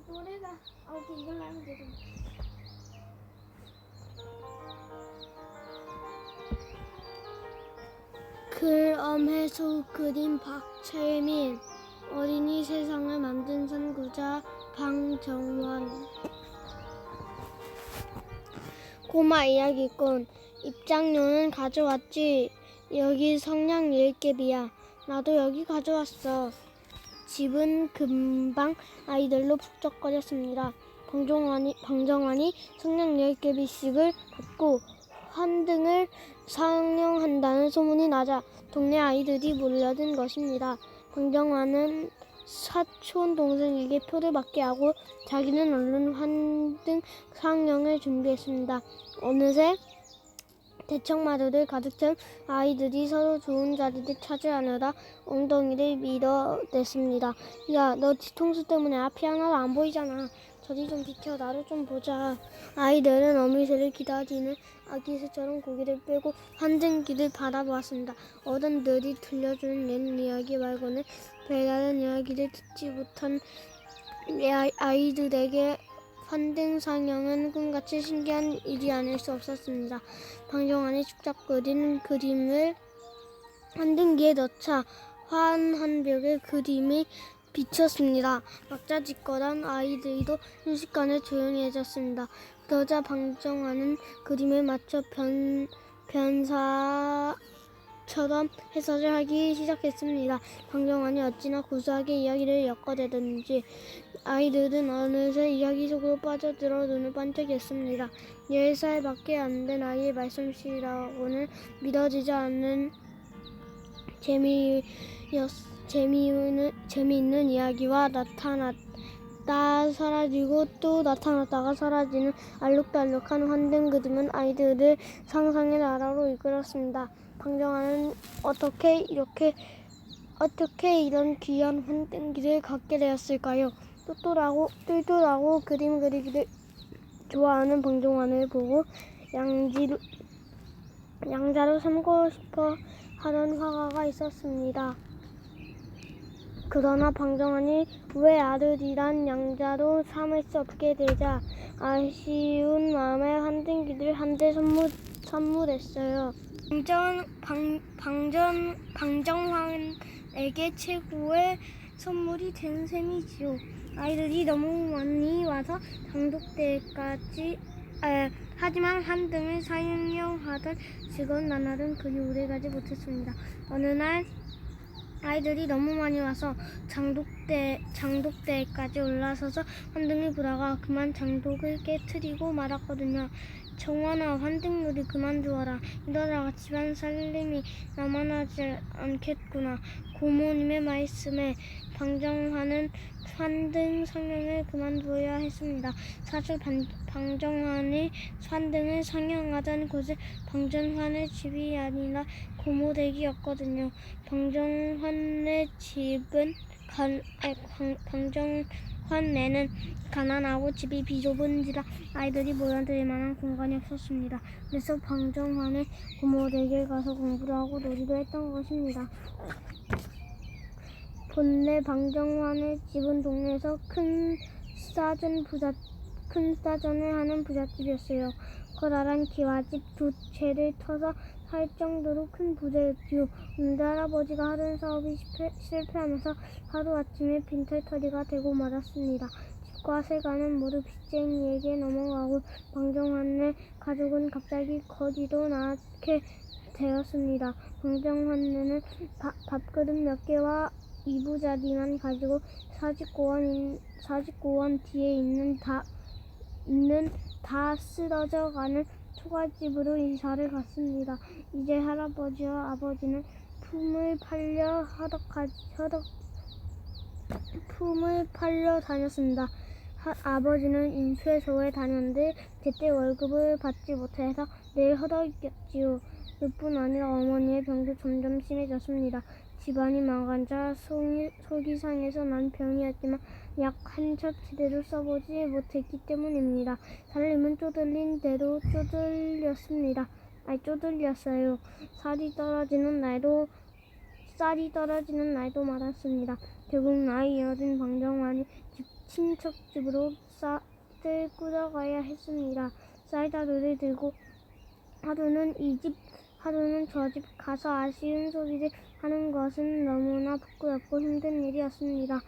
노래가 오케이 이걸로 하면 되죠. 글 엄해수 그림 박채민 어린이 세상을 만든 선구자 방정환 꼬마 이야기꾼 입장료는 가져왔지. 여기 성냥 10개비야. 나도 여기 가져왔어. 집은 금방 아이들로 북적거렸습니다. 방정환이 성냥 10개비씩을 받고 환등을 상영한다는 소문이 나자 동네 아이들이 몰려든 것입니다. 방정환은 사촌 동생에게 표를 받게 하고 자기는 얼른 환등 상영을 준비했습니다. 어느새 대청마루를 가득 채운 아이들이 서로 좋은 자리를 찾으려다 엉덩이를 밀어댔습니다. 야, 너 뒤통수 때문에 앞이 하나도 안 보이잖아. 저리 좀 비켜. 나를 좀 보자. 아이들은 어미새를 기다리는 아기 새처럼 고개를 빼고 환등기를 바라보았습니다. 어른들이 들려주는 옛 이야기 말고는 별다른 이야기를 듣지 못한 아이들에게 환등 상영은 꿈같이 신기한 일이 아닐 수 없었습니다. 방정환이 축적 그린 그림을 환등기에 넣자 환한 벽에 그림이 비쳤습니다. 막자짓거란 아이들도 순식간에 조용해졌습니다. 그러자 방정환은 그림에 맞춰 변사처럼 해석을 하기 시작했습니다. 방정환이 어찌나 구수하게 이야기를 엮어대든지 아이들은 어느새 이야기 속으로 빠져들어 눈을 반짝였습니다. 10살밖에 안 된 아이의 말솜씨라고는 믿어지지 않는 재미있는 이야기와 나타났다 사라지고 또 나타났다가 사라지는 알록달록한 환등 그림은 아이들을 상상의 나라로 이끌었습니다. 방정환은 어떻게 이런 귀한 환등기를 갖게 되었을까요? 똘똘하고 그림 그리기를 좋아하는 방정환을 보고 양자로 삼고 싶어 하던 화가가 있었습니다. 그러나 방정환이 외아들이란 양자로 삼을 수 없게 되자 아쉬운 마음에 환등기를 한 대 선물했어요. 방정환에게 최고의 선물이 된 셈이지요. 아이들이 너무 많이 와서 하지만 환등을 상영하던 즐거운 나날은 그리 오래가지 못했습니다. 어느 날 아이들이 너무 많이 와서 장독대까지 올라서서 환등을 보다가 그만 장독을 깨트리고 말았거든요. 정환아, 환등놀이 그만두어라. 이러다가 집안 살림이 남아나지 않겠구나. 고모님의 말씀에 방정환은 환등 상영을 그만두어야 했습니다. 사실 방정환이 환등을 상영하던 곳은 방정환의 집이 아니라 고모 댁이었거든요. 방정환의 집은 방정환네는 가난하고 집이 비좁은지라 아이들이 모여들 만한 공간이 없었습니다. 그래서 방정환의 고모 댁에 가서 공부를 하고 놀이도 했던 것입니다. 본래 방정환의 집은 동네에서 큰 싸전을 하는 부잣집이었어요. 커다란 기와집 2채를 터서 살 정도로 큰 부자였지요. 근데 할아버지가 하던 사업이 실패하면서 하루아침에 빈털터리가 되고 말았습니다. 집과 세간은 모두 빚쟁이에게 넘어가고 방정환의 가족은 갑자기 거지로 낳게 되었습니다. 방정환네는 밥그릇 몇 개와 이부자리만 가지고 사직고원 뒤에 있는 다 쓰러져가는 초가집으로 이사를 갔습니다. 이제 할아버지와 아버지는 품을 팔려 다녔습니다. 아버지는 인쇄소에 다녔는데 제때 월급을 받지 못해서 늘 허덕였지요. 그뿐 아니라 어머니의 병도 점점 심해졌습니다. 집안이 망가져 속이 상해서 난 병이었지만 약 한 첩 제대로 써보지 못했기 때문입니다. 살림은 쪼들린 대로 쪼들렸어요. 쌀이 떨어지는 날도 많았습니다. 결국 나이 어린 방정환이 친척집으로 쌀을 꾸려가야 했습니다. 쌀다루를 들고 하루는 이 집 하루는 저 집 가서 아쉬운 소리를 하는 것은 너무나 부끄럽고 힘든 일이었습니다.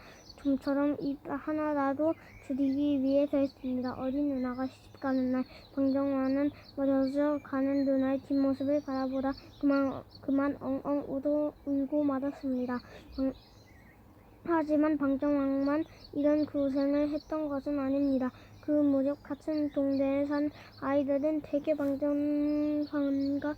좀처럼 입 하나라도 줄이기 위해서였습니다. 어린 누나가 시집가는 날 방정환은 멀어져 가는 누나의 뒷모습을 바라보다 그만 엉엉 울고 말았습니다. 하지만 방정환만 이런 고생을 했던 것은 아닙니다. 그 무렵 같은 동네에 산 아이들은 대개 방정환과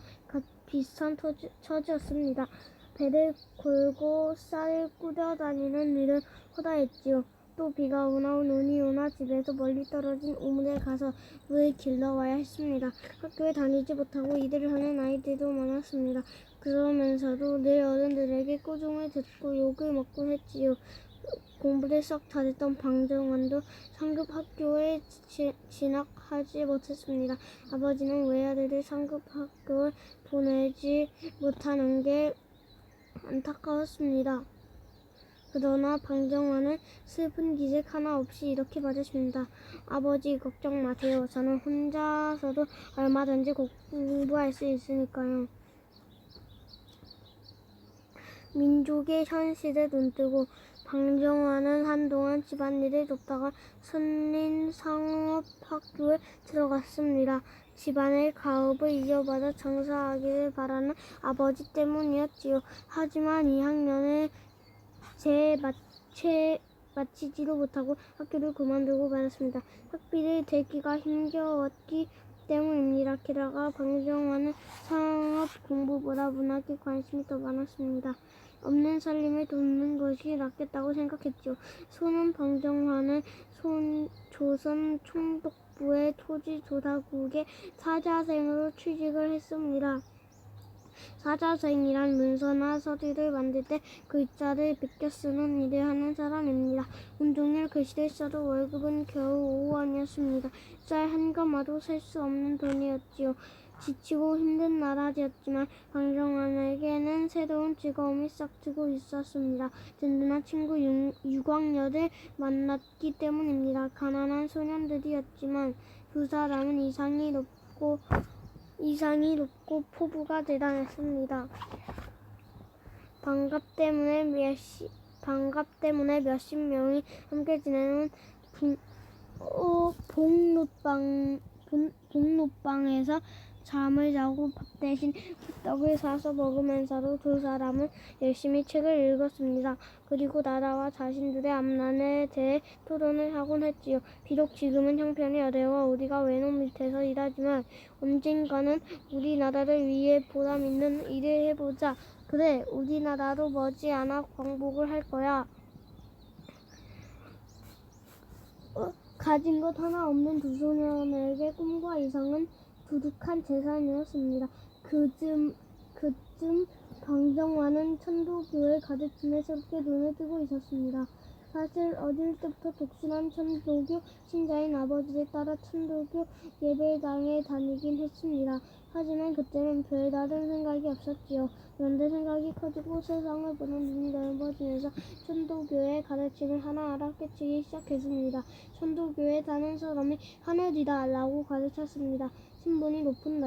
비슷한 처지였습니다. 배를 골고 쌀을 꾸려 다니는 일은 허다했지요. 또 비가 오나 눈이 오나 집에서 멀리 떨어진 우물에 가서 물을 길러와야 했습니다. 학교에 다니지 못하고 일을 하는 아이들도 많았습니다. 그러면서도 늘 어른들에게 꾸중을 듣고 욕을 먹곤 했지요. 공부를 썩 잘했던 방정환도 상급 학교에 진학하지 못했습니다. 아버지는 외아들을 상급 학교에 보내지 못하는 게 안타까웠습니다. 그러나 방정환은 슬픈 기색 하나 없이 이렇게 말했습니다. 아버지 걱정 마세요. 저는 혼자서도 얼마든지 공부할 수 있으니까요. 민족의 현실에 눈뜨고 방정환은 한동안 집안일을 돕다가 선린상업학교에 들어갔습니다. 집안의 가업을 이어받아 장사하기를 바라는 아버지 때문이었지요. 하지만 2학년을 마치지도 못하고 학교를 그만두고 말았습니다. 학비를 대기가 힘겨웠기 때문입니다. 게다가 방정환은 상업 공부보다 문학에 관심이 더 많았습니다. 없는 살림을 돕는 것이 낫겠다고 생각했죠. 소년 방정환은 조선 총독부의 토지조사국에 사자생으로 취직을 했습니다. 사자생이란 문서나 서류를 만들 때 글자를 베껴 쓰는 일을 하는 사람입니다. 온종일 글씨를 써도 월급은 겨우 5원이었습니다. 쌀 한 가마도 살 수 없는 돈이었지요. 지치고 힘든 나라였지만 방정환에게는 새로운 즐거움이 싹트고 있었습니다. 든든한 친구 유광녀를 만났기 때문입니다. 가난한 소년들이었지만 두 사람은 이상이 높고 포부가 대단했습니다. 방갑 때문에 몇십 명이 함께 지내는 복록방에서 잠을 자고 밥 대신 호떡을 사서 먹으면서도 두 사람은 열심히 책을 읽었습니다. 그리고 나라와 자신들의 앞날에 대해 토론을 하곤 했지요. 비록 지금은 형편이 어려워 우리가 외놈 밑에서 일하지만 언젠가는 우리나라를 위해 보람 있는 일을 해보자. 그래, 우리나라도 머지않아 광복을 할 거야. 가진 것 하나 없는 두 소년에게 꿈과 이상은 두둑한 재산이었습니다. 그쯤 방정환은 천도교의 가르침에 새롭게 눈을 뜨고 있었습니다. 사실 어릴 때부터 독실한 천도교 신자인 아버지를 따라 천도교 예배당에 다니긴 했습니다. 하지만 그때는 별다른 생각이 없었지요. 그런데 생각이 커지고 세상을 보는 눈이 넓어지면서 천도교의 가르침을 하나하나 깨치기 시작했습니다. 천도교에 다는 사람이 하늘이다 라고 가르쳤습니다. 신분이 높든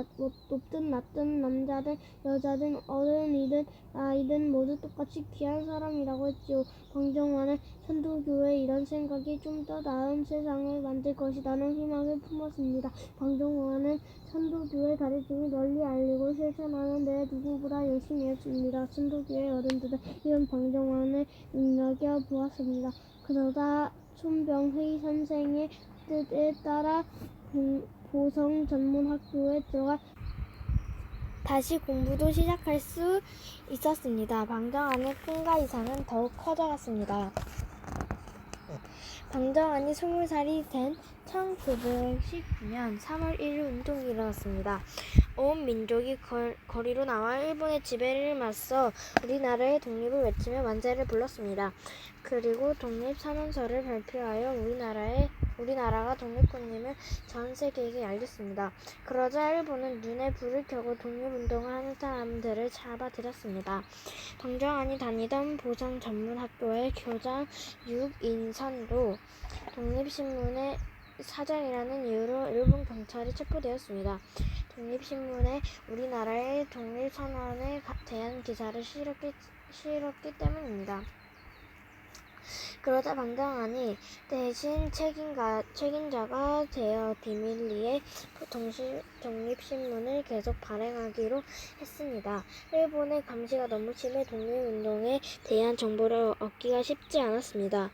낮든 남자든 여자든 어른이든 아이든 모두 똑같이 귀한 사람이라고 했지요. 방정환은 천도교의 이런 생각이 좀 더 나은 세상을 만들 것이라는 희망을 품었습니다. 방정환은 천도교의 가르침을 널리 알리고 실천하는 데 누구보다 열심히 했습니다. 천도교의 어른들은 이런 방정환을 눈여겨보았습니다. 그러다 손병희 선생의 뜻에 따라 보성 전문학교에 들어가 다시 공부도 시작할 수 있었습니다. 방정환의 꿈과 이상은 더욱 커져갔습니다. 방정환이 20살이 된 1919년 3월 1일 운동이 일어났습니다. 온 민족이 거리로 나와 일본의 지배를 맞서 우리나라의 독립을 외치며 만세를 불렀습니다. 그리고 독립선언서를 발표하여 우리나라의 우리나라가 독립군임을 전 세계에게 알렸습니다. 그러자 일본은 눈에 불을 켜고 독립운동을 하는 사람들을 잡아들였습니다. 방정환이 다니던 보상 전문 학교의 교장 육인선도 독립신문의 사장이라는 이유로 일본 경찰에 체포되었습니다. 독립신문에 우리나라의 독립선언에 대한 기사를 실었기 때문입니다. 그러자 방정환이 대신 책임자가 되어 비밀리에 독립신문을 계속 발행하기로 했습니다. 일본의 감시가 너무 심해 독립운동에 대한 정보를 얻기가 쉽지 않았습니다.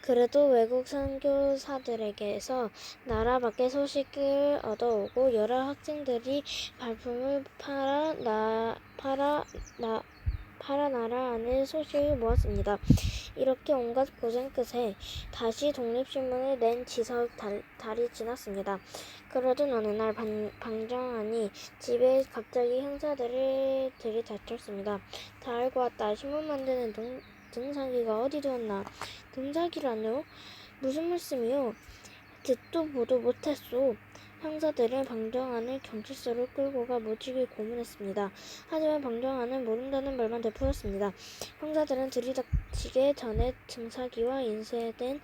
그래도 외국 선교사들에게서 나라 밖의 소식을 얻어오고 여러 학생들이 발품을 팔아 나라 안의 소식을 모았습니다. 이렇게 온갖 고생 끝에 다시 독립신문을 낸 지석 달이 지났습니다. 그러던 어느 날 방정환이 집에 갑자기 형사들이 들이닥쳤습니다. 다 알고 왔다. 신문 만드는 등사기가 어디 두었나. 등사기라뇨? 무슨 말씀이요? 듣도 보도 못했소. 형사들은 방정환을 경찰서로 끌고 가 무지개 고문했습니다. 하지만 방정환은 모른다는 말만 되풀었습니다. 형사들은 들이닥치기 전에 등사기와 인쇄된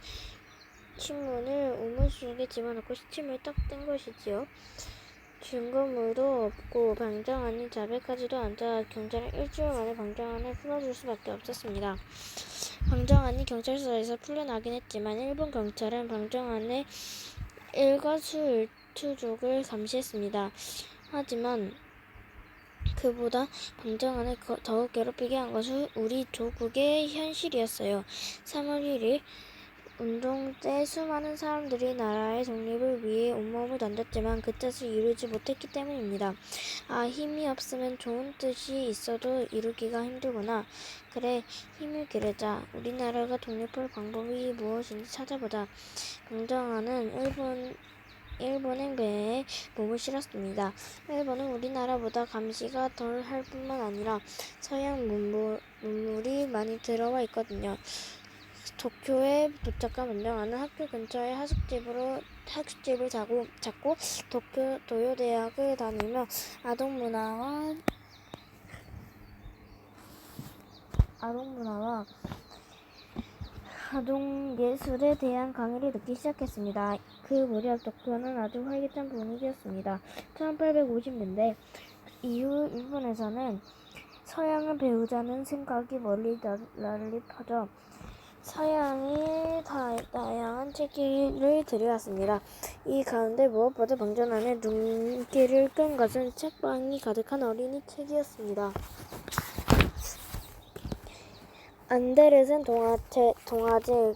신문을 우물 속에 집어넣고 시침을 딱 뗀 것이지요. 증거물도 없고 방정환이 자백하지도 않자 경찰은 일주일 만에 방정환을 풀어줄 수밖에 없었습니다. 방정환이 경찰서에서 풀려나긴 했지만 일본 경찰은 방정환의 일거수일투족을 감시했습니다. 하지만 그보다 방정환을 더욱 괴롭히게 한 것은 우리 조국의 현실이었어요. 3월 1일 운동 때 수많은 사람들이 나라의 독립을 위해 온몸을 던졌지만 그 뜻을 이루지 못했기 때문입니다. 아, 힘이 없으면 좋은 뜻이 있어도 이루기가 힘들구나. 그래, 힘을 기르자. 우리나라가 독립할 방법이 무엇인지 찾아보자. 방정환은 일본의 배에 몸을 실었습니다. 일본은 우리나라보다 감시가 덜 할 뿐만 아니라 서양 문물이 많이 들어와 있거든요. 도쿄에 도착한 방정환은 학교 근처의 하숙집을 잡고 도쿄도요대학을 다니며 아동문화와 아동예술에 대한 강의를 듣기 시작했습니다. 그 무렵 도쿄는 아주 활기찬 분위기였습니다. 1850년대 이후 일본에서는 서양을 배우자는 생각이 널리 퍼져 서양이 다양한 책을 들여왔습니다. 이 가운데 무엇보다 방정환의 눈길을 끈 것은 책방이 가득한 어린이 책이었습니다. 안데르센 동화지,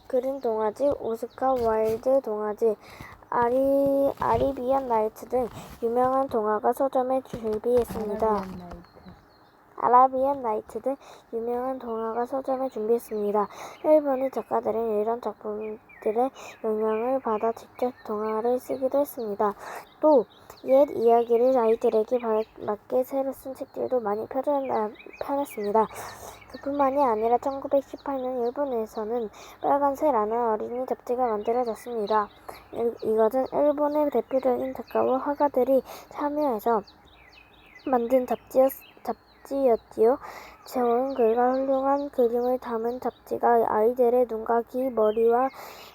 그린 동화지, 오스카 와일드 동화지, 아라비안 나이트 등 유명한 동화가 서점에 준비했습니다. 일본의 작가들은 이런 작품들의 영향을 받아 직접 동화를 쓰기도 했습니다. 또 옛 이야기를 아이들에게 맞게 새로 쓴 책들도 많이 펴냈습니다. 그뿐만이 아니라 1918년 일본에서는 빨간새라는 어린이 잡지가 만들어졌습니다. 이것은 일본의 대표적인 작가와 화가들이 참여해서 만든 잡지였지요. 좋은 글과 훌륭한 그림을 담은 잡지가 아이들의 눈과 귀, 머리와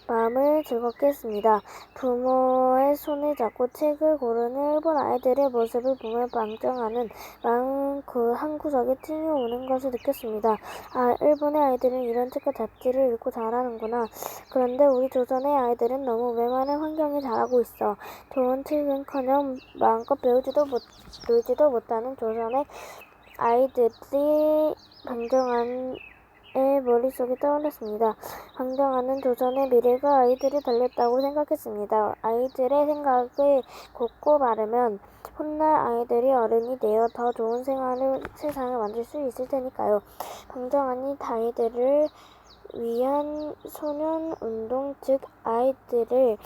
마음을 즐겁게 했습니다. 부모의 손을 잡고 책을 고르는 일본 아이들의 모습을 보며 방정환은 마음 한 구석에 찡이 오는 것을 느꼈습니다. 아, 일본의 아이들은 이런 책과 잡지를 읽고 자라는구나. 그런데 우리 조선의 아이들은 너무 메마른 환경에 자라고 있어. 좋은 책은커녕 마음껏 배우지도 놀지도 못하는 조선의 아이들이 방정환의 머릿속에 떠올랐습니다. 방정환은 조선의 미래가 아이들이 달렸다고 생각했습니다. 아이들의 생각을 곱고 바르면 훗날 아이들이 어른이 되어 더 좋은 세상을 만들 수 있을 테니까요. 방정환이 아이들을 위한 소년운동, 즉 아이들을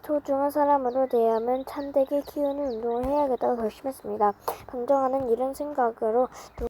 소중한 사람으로 대하면 참되게 키우는 운동을 해야겠다고 결심했습니다. 방정환은 이런 생각으로